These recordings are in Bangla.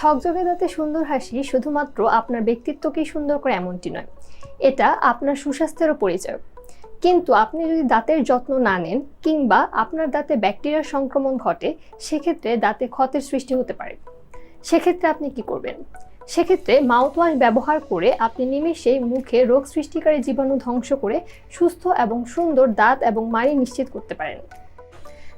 ঝকঝকে দাঁতে সুন্দর হাসি শুধুমাত্র আপনার ব্যক্তিত্বকেই সুন্দর করে এমনটি নয়, এটা আপনার সুস্বাস্থ্যেরও পরিচয়। কিন্তু আপনি যদি দাঁতের যত্ন না নেন কিংবা আপনার দাঁতে ব্যাকটেরিয়ার সংক্রমণ ঘটে, সেক্ষেত্রে দাঁতে ক্ষতের সৃষ্টি হতে পারে। সেক্ষেত্রে আপনি কি করবেন? সেক্ষেত্রে মাউথওয়াশ ব্যবহার করে আপনি নিমেষেই মুখে রোগ সৃষ্টিকারী জীবাণু ধ্বংস করে সুস্থ এবং সুন্দর দাঁত এবং মাড়ি নিশ্চিত করতে পারেন।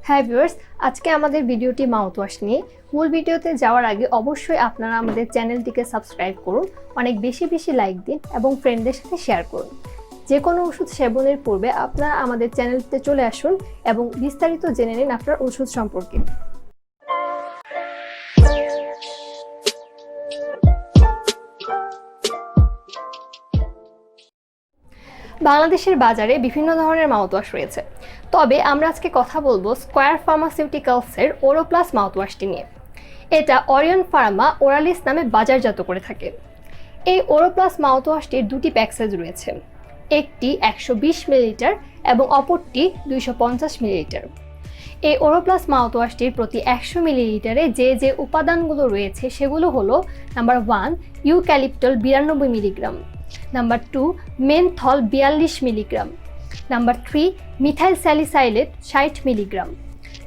হ্যাঁ ভিউয়ার্স, আজকে আমাদের ভিডিওটি মাউথওয়াশ নিয়ে। মূল ভিডিওতে যাওয়ার আগে অবশ্যই আপনারা আমাদের চ্যানেলটিকে সাবস্ক্রাইব করুন, অনেক বেশি বেশি লাইক দিন এবং ফ্রেন্ডদের সাথে শেয়ার করুন। যে কোনো ওষুধ সেবনের পূর্বে আপনারা আমাদের চ্যানেলটিতে চলে আসুন এবং বিস্তারিত জেনে নিন আপনার ওষুধ সম্পর্কে। বাংলাদেশের বাজারে বিভিন্ন ধরনের মাউথওয়াশ রয়েছে, তবে আমরা আজকে কথা বলবো স্কয়ার ফার্মাসিউটিক্যালসের ওরোপ্লাস মাউথওয়াশটি নিয়ে। এটা অরিয়ন ফার্মা ওরালিস নামে বাজারজাত করে থাকে। এই ওরোপ্লাস মাউথওয়াশটির দুটি প্যাকেজ রয়েছে, একটি 120 মিলিলিটার এবং অপরটি 250 মিলিলিটার। এই ওরোপ্লাস মাউথওয়াশটির প্রতি 100 মিলিলিটারে যে উপাদানগুলো রয়েছে সেগুলো হলো: number 1 ইউক্যালিপ্টল 92 milligram, number 2 menthol 42 milligram, number 3 methyl salicylate 60 milligram,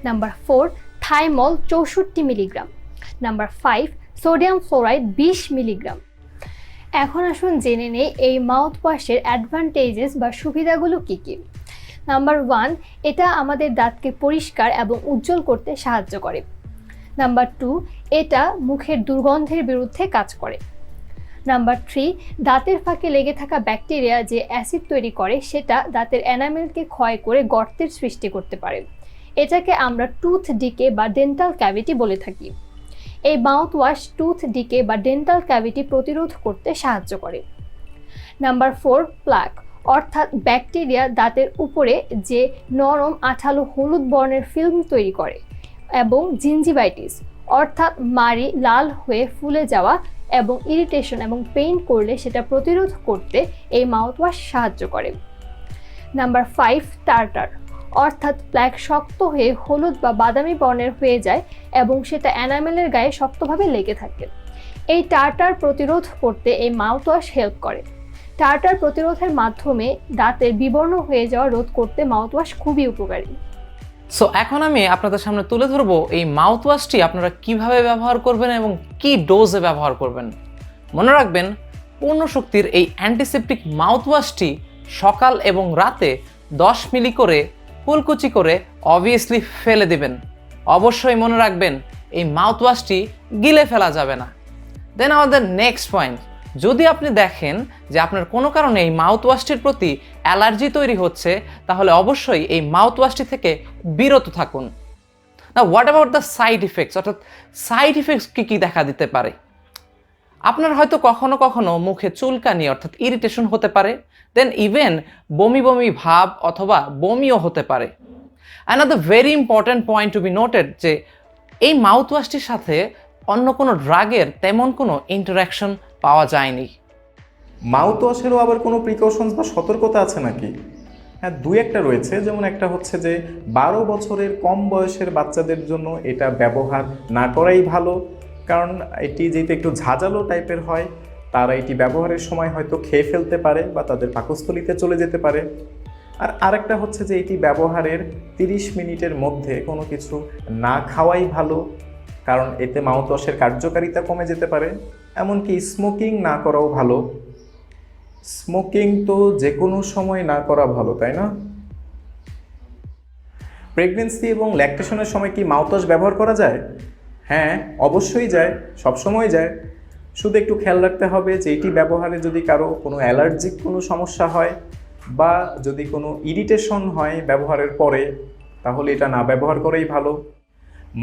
number 4 thymol 64 milligram, number 5 sodium fluoride 20 milligram. এখন আসুন জেনে নেই এই মাউথওয়াশের অ্যাডভান্টেজেস বা সুবিধাগুলো কী কী। নাম্বার 1, এটা আমাদের দাঁতকে পরিষ্কার এবং উজ্জ্বল করতে সাহায্য করে। নাম্বার 2, এটা মুখের দুর্গন্ধের বিরুদ্ধে কাজ করে। নাম্বার 3, দাঁতের ফাঁকে লেগে থাকা ব্যাকটেরিয়া যে অ্যাসিড তৈরি করে সেটা দাঁতের এনামেলকে ক্ষয় করে গর্তের সৃষ্টি করতে পারে। এটাকে আমরা টুথ ডিকে বা ডেন্টাল ক্যাভিটি বলে থাকি। এই মাউথওয়াশ টুথ ডিকে বা ডেন্টাল ক্যাভিটি প্রতিরোধ করতে সাহায্য করে। নাম্বার 4, প্লাক, অর্থাৎ ব্যাকটেরিয়া দাঁতের উপরে যে নরম আঠালো হলুদ বর্ণের ফিল্ম তৈরি করে, এবং জিঞ্জিভাইটিস অর্থাৎ মাড়ি লাল হয়ে ফুলে যাওয়া এবং ইরিটেশন এবং পেইন করলে সেটা প্রতিরোধ করতে এই মাউথওয়াশ সাহায্য করে। নাম্বার 5, টার্টার, অর্থাৎ প্লাক শক্ত হয়ে হলুদ বা বাদামি বর্ণের হয়ে যায় এবং সেটা এনামেলের গায়ে শক্তভাবে লেগে থাকে। এই টার্টার প্রতিরোধ করতে এই মাউথওয়াশ হেল্প করে। টার্টার প্রতিরোধের মাধ্যমে দাঁতের বিবর্ণ হয়ে যাওয়া রোধ করতে মাউথওয়াশ খুবই উপকারী। সো এখন আমি আপনাদের সামনে তুলে ধরবো এই মাউথওয়াশটি আপনারা কিভাবে ব্যবহার করবেন এবং কি ডোজে ব্যবহার করবেন। মনে রাখবেন, পূর্ণ শক্তির এই অ্যান্টিসেপটিক মাউথওয়াশটি সকাল এবং রাতে 10 মিলি করে কুলকুচি করে অবভিয়াসলি ফেলে দিবেন। অবশ্যই মনে রাখবেন, এই মাউথওয়াশটি গিলে ফেলা যাবে না। দেন আমাদের নেক্সট পয়েন্ট, যদি আপনি দেখেন যে আপনার কোনো কারণে এই মাউথওয়াশটির প্রতি অ্যালার্জি তৈরি হচ্ছে, তাহলে অবশ্যই এই মাউথওয়াশটি থেকে বিরত থাকুন। না, what about the side effects, অর্থাৎ সাইড ইফেক্টস কী দেখা দিতে পারে? আপনার হয়তো কখনো কখনো মুখে চুলকানি অর্থাৎ ইরিটেশন হতে পারে, দেন ইভেন বমি বমি ভাব অথবা বমিও হতে পারে। Another very important point to be noted, যে এই মাউথওয়াশটির সাথে অন্য কোনো ড্রাগের তেমন কোনো ইন্টারাকশন পাওয়া যায়নি। মাউথওয়াশেরও আবার কোনো প্রিকশনস বা সতর্কতা আছে নাকি? হ্যাঁ, দুই একটা রয়েছে। যেমন একটা হচ্ছে যে 12 বছরের কম বয়সের বাচ্চাদের জন্য এটা ব্যবহার না করাই ভালো, কারণ এটি যেহেতু একটু ঝাঁঝালো টাইপের হয়, তারা এটি ব্যবহারের সময় হয়তো খেয়ে ফেলতে পারে বা তাদের পাকস্থলীতে চলে যেতে পারে। আর আরেকটা হচ্ছে যে এটি ব্যবহারের 30 মিনিটের মধ্যে কোনো কিছু না খাওয়াই ভালো, কারণ এতে মাউথওয়াশের কার্যকারিতা কমে যেতে পারে। এমনকি স্মোকিং না করাও ভালো। স্মোকিং তো যে কোনো সময় না করা ভালো, তাই না? প্রেগনেন্সি এবং ল্যাকটেশনের সময় কি মাউথওয়াশ ব্যবহার করা যায়? হ্যাঁ, অবশ্যই যায়, সবসময় যায়। শুধু একটু খেয়াল রাখতে হবে যে এটি ব্যবহারে যদি কারো কোনো অ্যালার্জিক কোনো সমস্যা হয় বা যদি কোনো ইরিটেশন হয় ব্যবহারের পরে, তাহলে এটা না ব্যবহার করেই ভালো।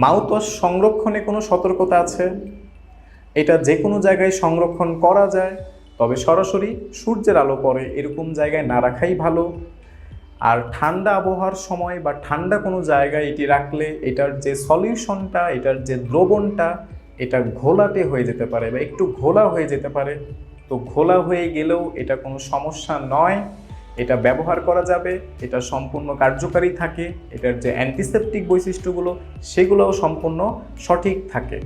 মাউথওয়াশ সংরক্ষণে কোনো সতর্কতা আছে? এটা যে কোনো জায়গায় সংরক্ষণ করা যায়, তবে সরাসরি সূর্যের আলো পড়ে এরকম জায়গায় না রাখাই ভালো। আর ঠান্ডা আবহাওয়ার সময় বা ঠান্ডা কোনো জায়গায় এটি রাখলে এটার যে সলিউশনটা, এটার যে দ্রবণটা, এটা ঘোলাটে হয়ে যেতে পারে বা একটু ঘোলা হয়ে যেতে পারে। তো ঘোলা হয়ে গেলেও এটা কোনো সমস্যা নয়, এটা ব্যবহার করা যাবে, এটা সম্পূর্ণ কার্যকারী থাকে, এটার যে অ্যান্টিসেপটিক বৈশিষ্ট্যগুলো সেগুলোও সম্পূর্ণ সঠিক থাকে।